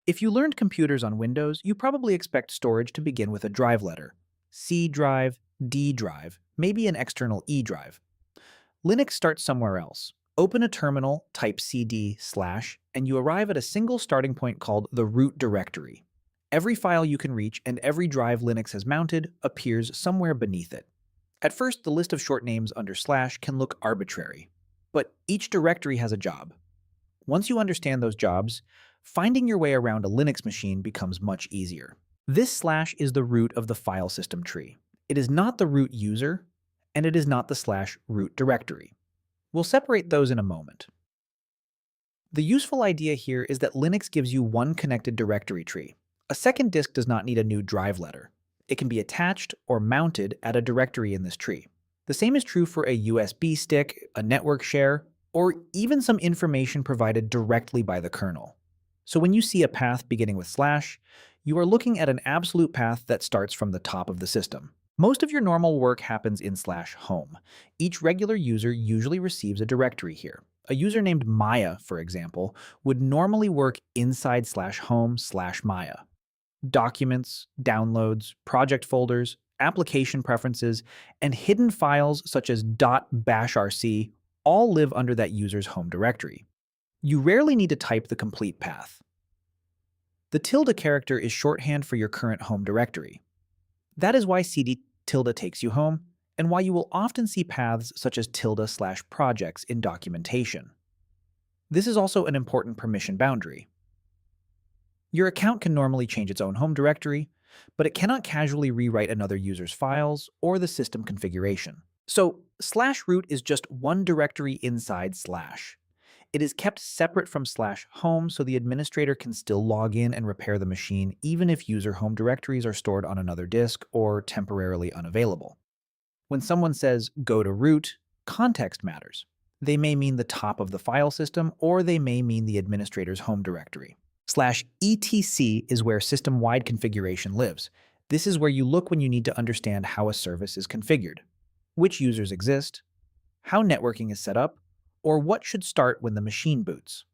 If you learned computers on Windows, you probably expect storage to begin with a drive letter. C drive, D drive, maybe an external E drive. Linux starts somewhere else. Open a terminal, type cd/, and you arrive at a single starting point called the root directory. Every file you can reach and every drive Linux has mounted appears somewhere beneath it. At first, the list of short names under slash can look arbitrary, but each directory has a job. Once you understand those jobs, finding your way around a Linux machine becomes much easier. This slash is the root of the file system tree. It is not the root user, and it is not the slash root directory. We'll separate those in a moment. The useful idea here is that Linux gives you one connected directory tree. A second disk does not need a new drive letter. It can be attached or mounted at a directory in this tree. The same is true for a USB stick, a network share, or even some information provided directly by the kernel. So when you see a path beginning with slash, you are looking at an absolute path that starts from the top of the system. Most of your normal work happens in slash home. Each regular user usually receives a directory here. A user named Maya, for example, would normally work inside slash home slash Maya. Documents, downloads, project folders, application preferences, and hidden files such as .bashrc all live under that user's home directory. You rarely need to type the complete path. The tilde character is shorthand for your current home directory. That is why cd tilde takes you home, and why you will often see paths such as tilde/projects in documentation. This is also an important permission boundary. Your account can normally change its own home directory, but it cannot casually rewrite another user's files or the system configuration. So, slash root is just one directory inside slash. It is kept separate from slash home so the administrator can still log in and repair the machine even if user home directories are stored on another disk or temporarily unavailable. When someone says go to root, context matters. They may mean the top of the file system or they may mean the administrator's home directory. /etc is where system-wide configuration lives. This is where you look when you need to understand how a service is configured, which users exist, how networking is set up, or what should start when the machine boots.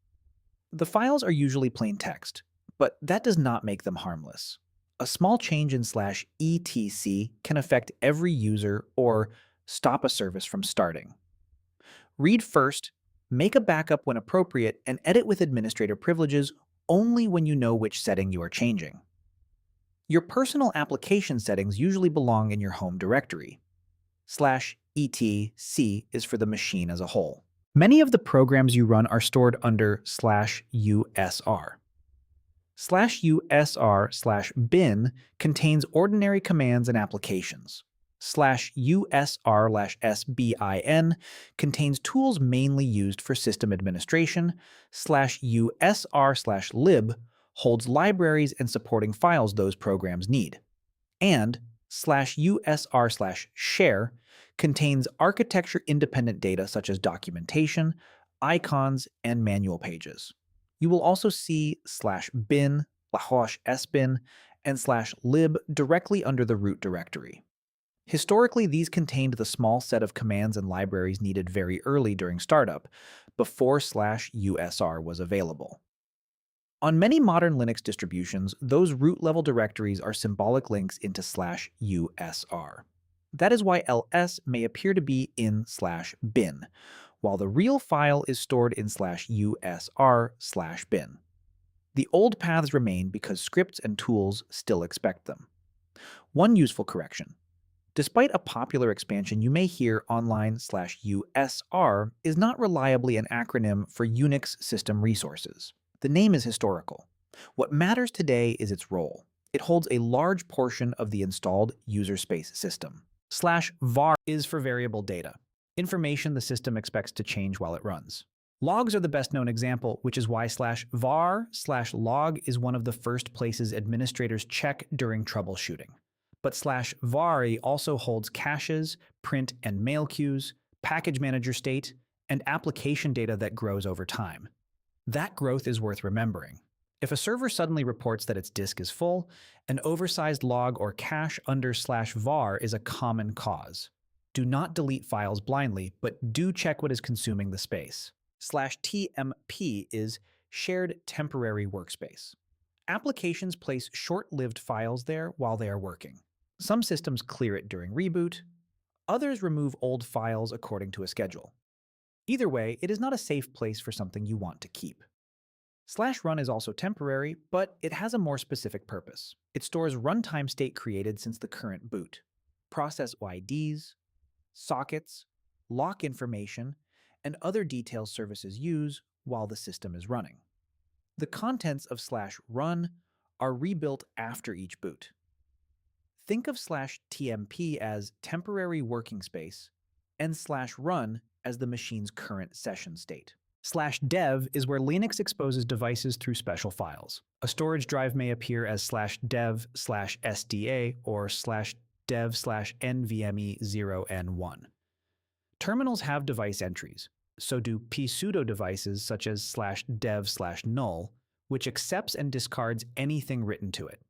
The files are usually plain text, but that does not make them harmless. A small change in /etc can affect every user or stop a service from starting. Read first, make a backup when appropriate, and edit with administrator privileges only when you know which setting you are changing. Your personal application settings usually belong in your home directory. /etc is for the machine as a whole. Many of the programs you run are stored under /usr. /usr/bin contains ordinary commands and applications. /usr/sbin contains tools mainly used for system administration. /usr/lib holds libraries and supporting files those programs need. And /usr/share contains architecture-independent data such as documentation, icons, and manual pages. You will also see /bin, /sbin, and /lib directly under the root directory. Historically, these contained the small set of commands and libraries needed very early during startup, before /usr was available. On many modern Linux distributions, those root-level directories are symbolic links into /usr. That is why ls may appear to be in /bin, while the real file is stored in /usr/bin. The old paths remain because scripts and tools still expect them. One useful correction. Despite a popular expansion you may hear online /usr is not reliably an acronym for Unix system resources. The name is historical. What matters today is its role. It holds a large portion of the installed user space system. /var is for variable data, information the system expects to change while it runs. Logs are the best known example, which is why /var/log is one of the first places administrators check during troubleshooting. But /var also holds caches, print and mail queues, package manager state, and application data that grows over time. That growth is worth remembering. If a server suddenly reports that its disk is full, an oversized log or cache under /var is a common cause. Do not delete files blindly, but do check what is consuming the space. /tmp is shared temporary workspace. Applications place short-lived files there while they are working. Some systems clear it during reboot, others remove old files according to a schedule. Either way, it is not a safe place for something you want to keep. /run is also temporary, but it has a more specific purpose. It stores runtime state created since the current boot, process IDs, sockets, lock information, and other details services use while the system is running. The contents of /run are rebuilt after each boot. Think of /tmp as temporary working space and /run as the machine's current session state. /dev is where Linux exposes devices through special files. A storage drive may appear as /dev/sda or /dev/nvme0n1. Terminals have device entries, so do pseudo devices such as /dev/null, which accepts and discards anything written to it.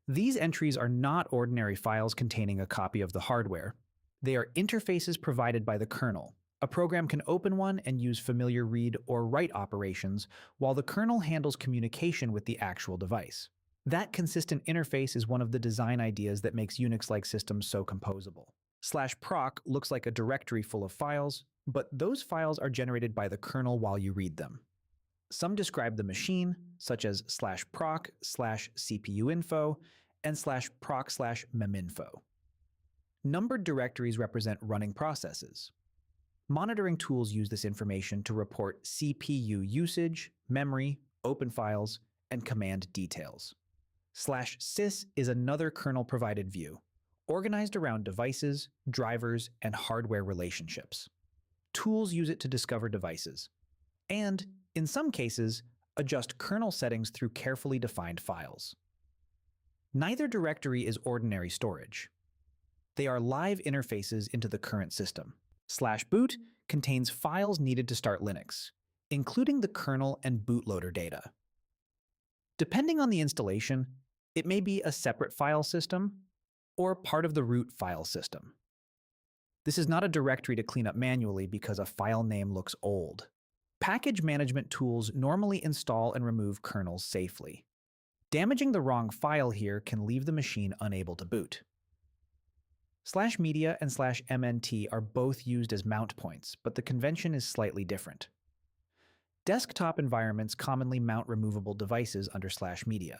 These entries are not ordinary files containing a copy of the hardware. They are interfaces provided by the kernel. A program can open one and use familiar read or write operations, while the kernel handles communication with the actual device. That consistent interface is one of the design ideas that makes Unix-like systems so composable. /proc looks like a directory full of files, but those files are generated by the kernel while you read them. Some describe the machine, such as /proc/cpuinfo and /proc/meminfo. Numbered directories represent running processes. Monitoring tools use this information to report CPU usage, memory, open files, and command details. /sys is another kernel-provided view, organized around devices, drivers, and hardware relationships. Tools use it to discover devices, and, in some cases, adjust kernel settings through carefully defined files. Neither directory is ordinary storage. They are live interfaces into the current system. /boot contains files needed to start Linux, including the kernel and bootloader data. Depending on the installation, it may be a separate file system or part of the root file system. This is not a directory to clean up manually because a file name looks old. Package management tools normally install and remove kernels safely. Damaging the wrong file here can leave the machine unable to boot. /media and /mnt are both used as mount points, but the convention is slightly different. Desktop environments commonly mount removable devices under /media,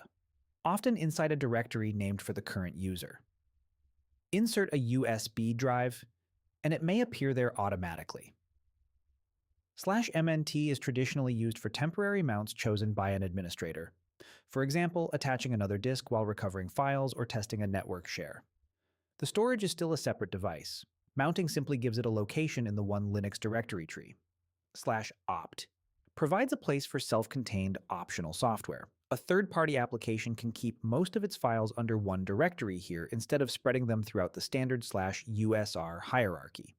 often inside a directory named for the current user. Insert a USB drive, and it may appear there automatically. /mnt is traditionally used for temporary mounts chosen by an administrator, for example, attaching another disk while recovering files or testing a network share. The storage is still a separate device. Mounting simply gives it a location in the one Linux directory tree. /opt provides a place for self-contained optional software. A third-party application can keep most of its files under one directory here instead of spreading them throughout the standard /usr hierarchy.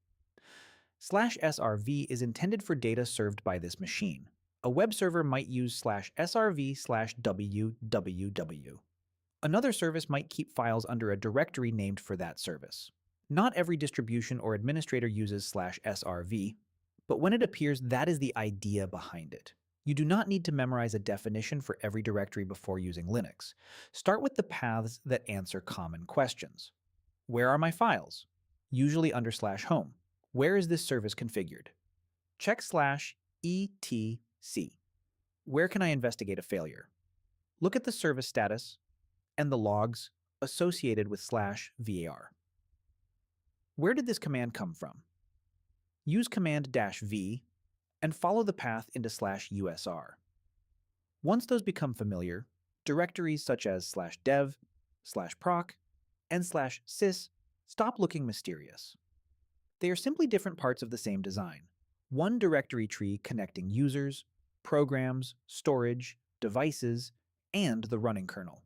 /srv is intended for data served by this machine. A web server might use /srv/www. Another service might keep files under a directory named for that service. Not every distribution or administrator uses /srv, but when it appears, that is the idea behind it. You do not need to memorize a definition for every directory before using Linux. Start with the paths that answer common questions. Where are my files? Usually under /home. Where is this service configured? Check /etc. Where can I investigate a failure? Look at the service status and the logs associated with /var. Where did this command come from? Use command -v and follow the path into /usr. Once those become familiar, directories such as /dev, /proc, and /sys stop looking mysterious. They are simply different parts of the same design. One directory tree connecting users, programs, storage, devices, and the running kernel.